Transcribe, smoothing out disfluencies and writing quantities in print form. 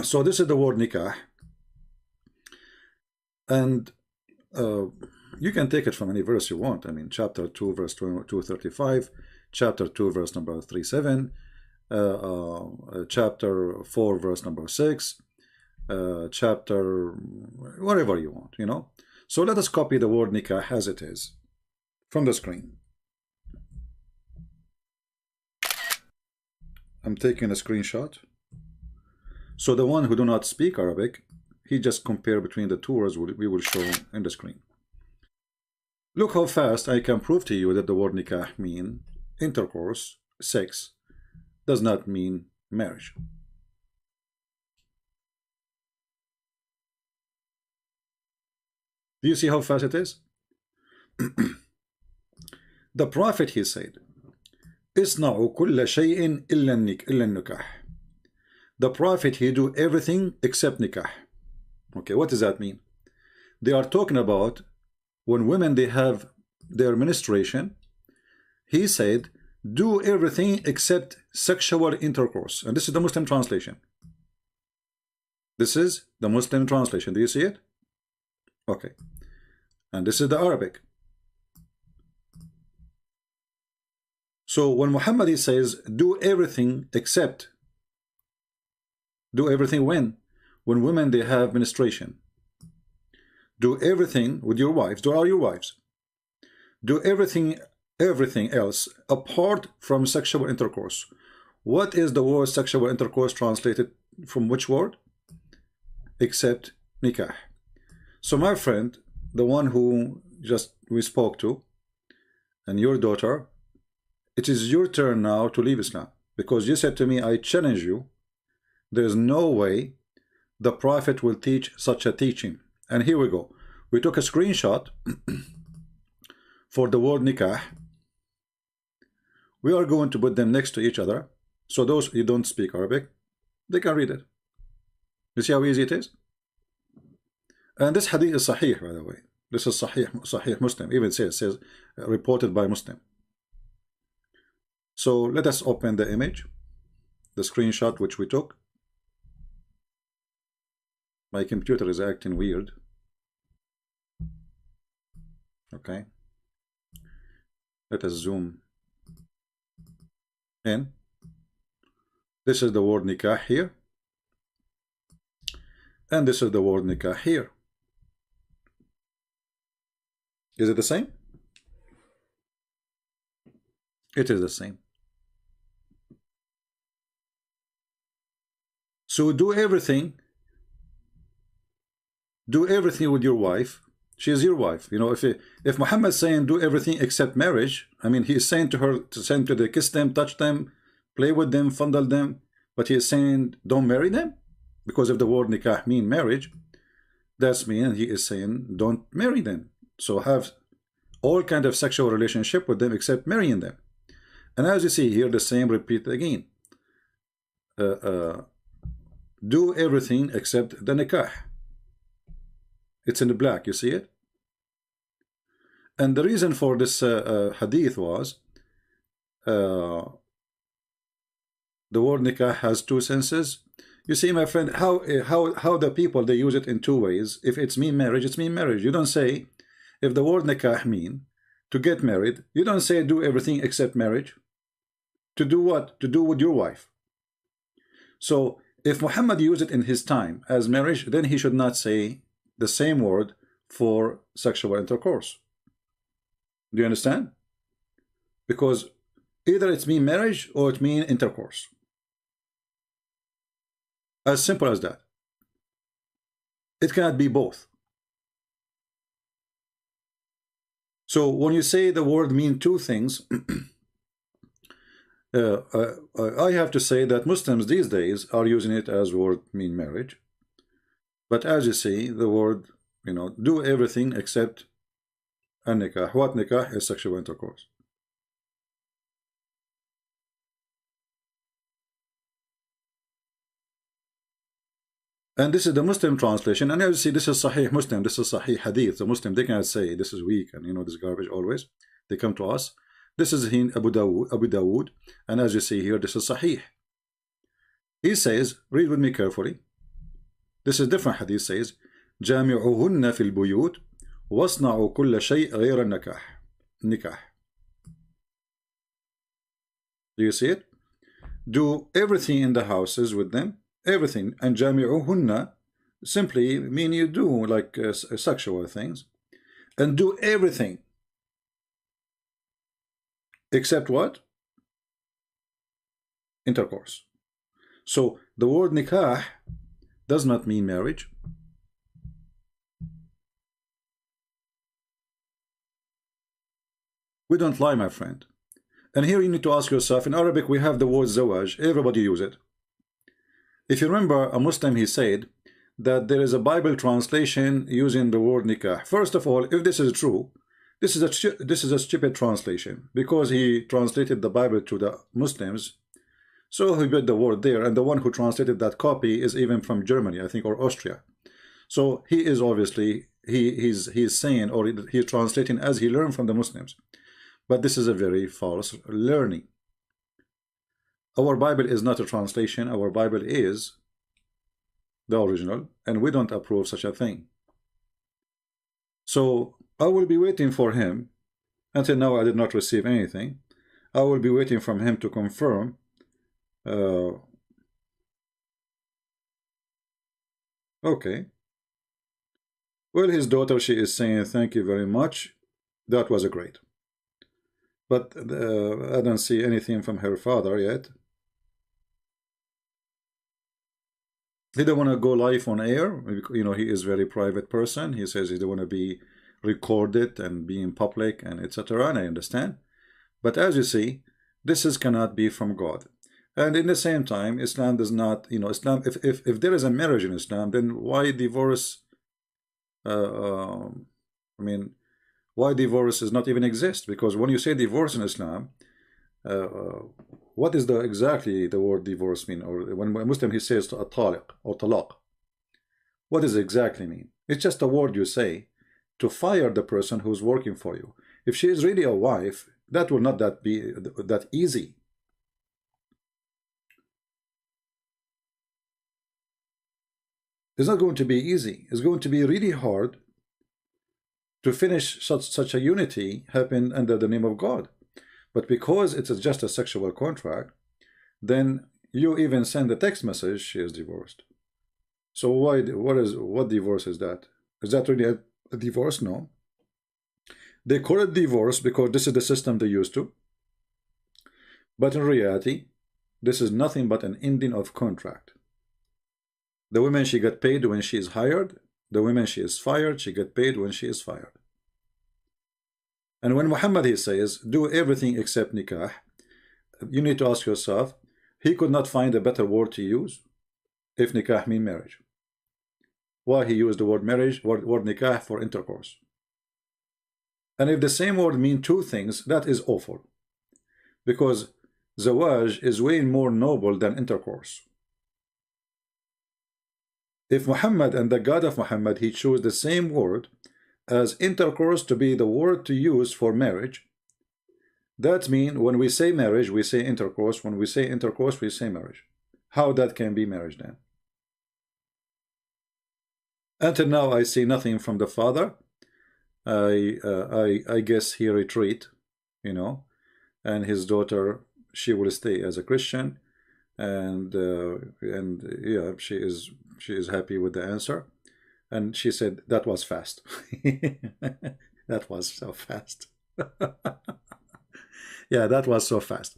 So this is the word nikah, and you can take it from any verse you want. I mean, chapter 2 verse 235, chapter 2 verse number 37, chapter 4 verse number 6, chapter whatever you want, you know. So let us copy the word nikah as it is from the screen. I'm taking a screenshot. So the one who do not speak Arabic, he just compare between the two words we will show in the screen. Look how fast I can prove to you that the word nikah mean intercourse, sex, does not mean marriage. Do you see how fast it is? The Prophet, he said, "Isna'u kulla shay'in illa nikah." The Prophet, he do everything except nikah. Okay, what does that mean? They are talking about when women they have their menstruation. He said, do everything except sexual intercourse. And this is the Muslim translation. This is the Muslim translation. Do you see it? Okay. And this is the Arabic. So when Muhammad he says, do everything except, do everything when women they have menstruation. Do everything with your wives. Do all your wives. Do everything else apart from sexual intercourse. What is the word sexual intercourse translated from which word? Except nikah. So my friend, the one who just we spoke to, and your daughter, it is your turn now to leave Islam, because you said to me, I challenge you. There is no way the Prophet will teach such a teaching. And here we go. We took a screenshot for the word nikah. We are going to put them next to each other, so those who don't speak Arabic, they can read it. You see how easy it is? And this hadith is sahih, by the way. This is sahih Muslim. Even says reported by Muslim. So let us open the image, the screenshot which we took. My computer is acting weird. Okay. Let us zoom in. This is the word nikah here. And this is the word nikah here. Is it the same? It is the same. So do everything with your wife. She is your wife. You know, if Muhammad is saying do everything except marriage, I mean, he is saying to her to send to the kiss them, touch them, play with them, fondle them, but he is saying don't marry them, because if the word nikah mean marriage, that's mean he is saying don't marry them. So have all kind of sexual relationship with them except marrying them. And as you see here, the same repeat again. Do everything except the nikah. It's in the black, you see it? And the reason for this hadith was the word nikah has two senses. You see, my friend, how the people they use it in two ways. If it's mean marriage, it's mean marriage. You don't say, if the word nikah mean to get married, you don't say do everything except marriage. To do what? To do with your wife. So if Muhammad used it in his time as marriage, then he should not say the same word for sexual intercourse. Do you understand? Because either it's mean marriage or it mean intercourse. As simple as that. It cannot be both. So when you say the word mean two things, I have to say that Muslims these days are using it as word mean marriage. But as you see, the word, you know, do everything except a nikah. What nikah is sexual intercourse. And this is the Muslim translation. And as you see, this is Sahih Muslim. This is Sahih Hadith. The Muslim, they cannot say this is weak and, you know, this garbage always. They come to us. This is in Abu Dawood. And as you see here, this is Sahih. He says, read with me carefully. This is different hadith. Says, جامعوهن في البيوت واصنعوا كل شيء غير النكاح. Nikah. Do you see it? Do everything in the houses with them, everything. And جامعوهن simply mean you do like sexual things, and do everything except what? Intercourse. So the word nikah does not mean marriage. We don't lie, my friend. And here you need to ask yourself, in Arabic we have the word zawaj, everybody use it. If you remember, a Muslim, he said that there is a Bible translation using the word nikah. First of all, if this is true, this is a stupid translation, because he translated the Bible to the Muslims, so he put the word there, and the one who translated that copy is even from Germany, I think, or Austria. So he is obviously, he's saying, or he's translating as he learned from the Muslims. But this is a very false learning. Our Bible is not a translation. Our Bible is the original, and we don't approve such a thing. So I will be waiting for him. Until now I did not receive anything. I will be waiting from him to confirm. Okay. Well, his daughter, she is saying thank you very much. That was a great. But I don't see anything from her father yet. He don't want to go live on air. You know, he is a very private person. He says he don't want to be recorded and be in public and etc. And I understand. But as you see, this cannot be from God. And in the same time, Islam does not, you know, Islam, if there is a marriage in Islam, then why divorce? I mean, why divorce does not even exist? Because when you say divorce in Islam, what is exactly the word divorce mean? Or when a Muslim he says taliq or talaq, what does it exactly mean? It's just a word you say to fire the person who's working for you. If she is really a wife, that will not be that easy. It's not going to be easy. It's going to be really hard to finish such a unity happen under the name of God. But because it's just a sexual contract, then you even send a text message, she is divorced. So what divorce is that? Is that really a divorce? No. They call it divorce because this is the system they used to. But in reality, this is nothing but an ending of contract. The woman, she got paid when she is hired. The woman, she is fired, she get paid when she is fired. And when Muhammad, he says, do everything except nikah, you need to ask yourself, he could not find a better word to use if nikah mean marriage. Why he used the word marriage, word nikah for intercourse? And if the same word mean two things, that is awful. Because zawaj is way more noble than intercourse. If Muhammad and the God of Muhammad, he chose the same word as intercourse to be the word to use for marriage, that means when we say marriage, we say intercourse. When we say intercourse, we say marriage. How that can be marriage then? Until now, I see nothing from the father. I guess he retreat, you know, and his daughter, she will stay as a Christian, and yeah, she is happy with the answer. And she said that was fast. That was so fast. Yeah, that was so fast.